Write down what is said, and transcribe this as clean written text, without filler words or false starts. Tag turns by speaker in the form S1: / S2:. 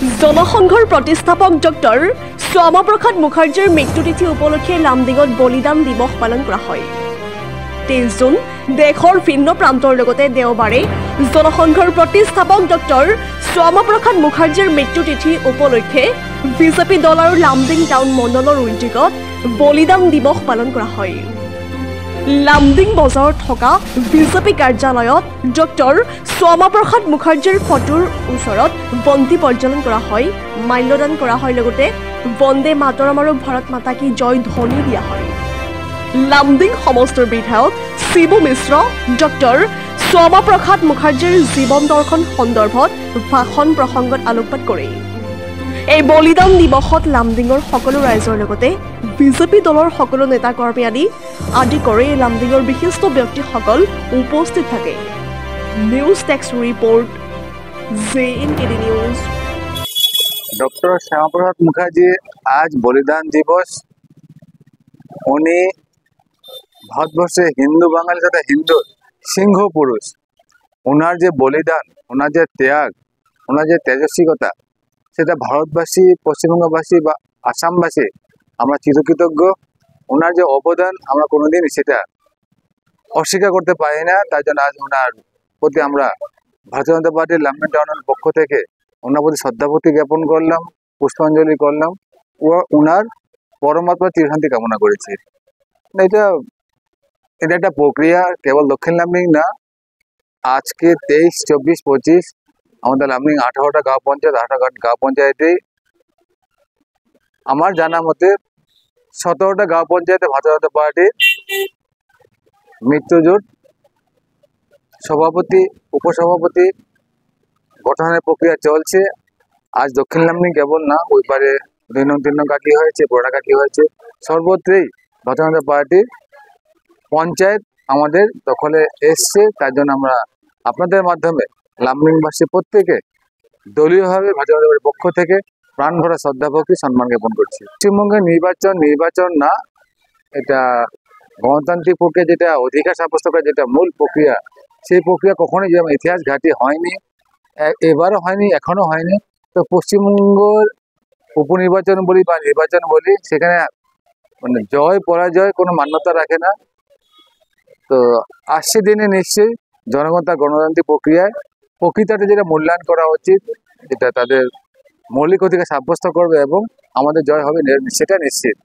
S1: জনসংঘৰ প্ৰতিষ্ঠাপক ডক্টৰ শ্যামাপ্ৰসাদ মুখাৰ্জীৰ মৃত্যুতিথি উপলক্ষে লামডিঙত বলিদান দিৱস পালন কৰা হয়। 23 জুন দেশৰ ভিন্ন প্ৰান্তৰ লগতে দেওবাৰে জনসংঘৰ প্ৰতিষ্ঠাপক ডক্টৰ শ্যামাপ্ৰসাদ মুখাৰ্জীৰ মৃত্যুতিথি উপলক্ষে বিজেপি দল আৰু লামডিং টাউন মণ্ডলৰ উদ্যোগত বলিদান দিৱস পালন কৰা হয়। লামডিং বজাৰত থকা বিজেপি কাৰ্যালয়ত ডক্টৰ শ্যামাপ্ৰসাদ মুখাৰ্জীৰ ফটোৰ ওচৰত বন্তি প্ৰজ্বলন কৰা হয়, মাল্যদান কৰা হয়, লগতে বন্দে মাতৰম আৰু ভাৰত মাতা কি জয় ধ্বনি দিয়া হয়। লামডিং সমষ্টিৰ বিধায়ক শিবু মিশ্ৰ ডক্টৰ শ্যামাপ্ৰসাদ মুখাৰ্জীৰ জীৱন দৰ্শন সন্দৰ্ভত ভাষণ প্ৰসংগত আলোকপাত কৰে। এই বলিদান দিৱসত লামডিঙৰ সকলো ৰাইজৰ লগতে বিজেপি দলৰ সকলো নেতা কৰ্মী আদি কৰি লামডিঙৰ বিশিষ্ট ব্যক্তিসকল উপস্থিত থাকে। News text report JNKD news.
S2: Doctor Shyama Prasad Mukherjee आज बलिदान दिवस। उन्नी भारतवर्षे हिंदू बांगाली तथा हिंदू सिंह पुरुष। उनार जे बलिदान, उनार जे त्याग, उनार जे तेजस्विकता सेटा भारतवासी, पश्चिमबंगबासी बा आसामबासी आमरा चिरकृतज्ञ। उनार जे अवदान आमरा कोनोदिन सेटा अस्वीकार करते पारि ना। तार जन्य आज उनार प्रति आमरा भारतीय जनता पार्टी लामडिং टाउনের पक्ष থেকে ওনার প্রতি শ্রদ্ধাভক্তি জ্ঞাপন করলাম, পুষ্পাঞ্জলি করলাম ও ওনার পরমাত্মা চিরশান্তি কামনা করেছি। এটা একটা প্রক্রিয়া, কেবল দক্ষিণ লামডিং না, আজকে 23, 24, 25 আমাদের লামডিং 18টা গাঁও পঞ্চায়েত, 18টা গাঁও পঞ্চায়েতে আমার জানা মতে 17টা গাঁও পঞ্চায়েতে ভারতীয় জনতা পার্টি মিত্রজোট সভাপতি, উপসভাপতি গঠনের প্রক্রিয়া চলছে। আজ দক্ষিণ লামডিং কেবল না, ওই পারে 2 নং 3 নং কাকি হয়েছে, পুরানা কাকি হয়েছে, সর্বত্রই ভারতীয় জনতা পার্টির পঞ্চায়েত আমাদের দখলে এসছে। তার জন্য আমরা আপনাদের মাধ্যমে লামডিংবাসী প্রত্যেকে দলীয়ভাবে ভারতীয় জনতা পার্টির পক্ষ থেকে প্রাণ ভরা শ্রদ্ধা ভক্তি সম্মান জ্ঞাপন করছি। পশ্চিমবঙ্গের নির্বাচন না, এটা গণতান্ত্রিক প্রক্রিয়া, যেটা অধিকার সাব্যস্ত করা, যেটা মূল প্রক্রিয়া, সেই প্রক্রিয়া কখনোই যেমন ইতিহাস ঘাঁটি হয়নি, এবারও হয়নি, এখনো হয়নি। তো পশ্চিমবঙ্গের উপনির্বাচন বলি বা নির্বাচন বলি, সেখানে মানে জয় পরাজয় কোনো মান্যতা রাখে না। তো আসছে দিনে নিশ্চয়ই জনগণ তার গণতান্ত্রিক প্রক্রিয়ায় প্রকৃতটা যেটা মূল্যায়ন করা উচিত, এটা তাদের মৌলিক অধিকার সাব্যস্ত করবে এবং আমাদের জয় হবে, সেটা নিশ্চিত।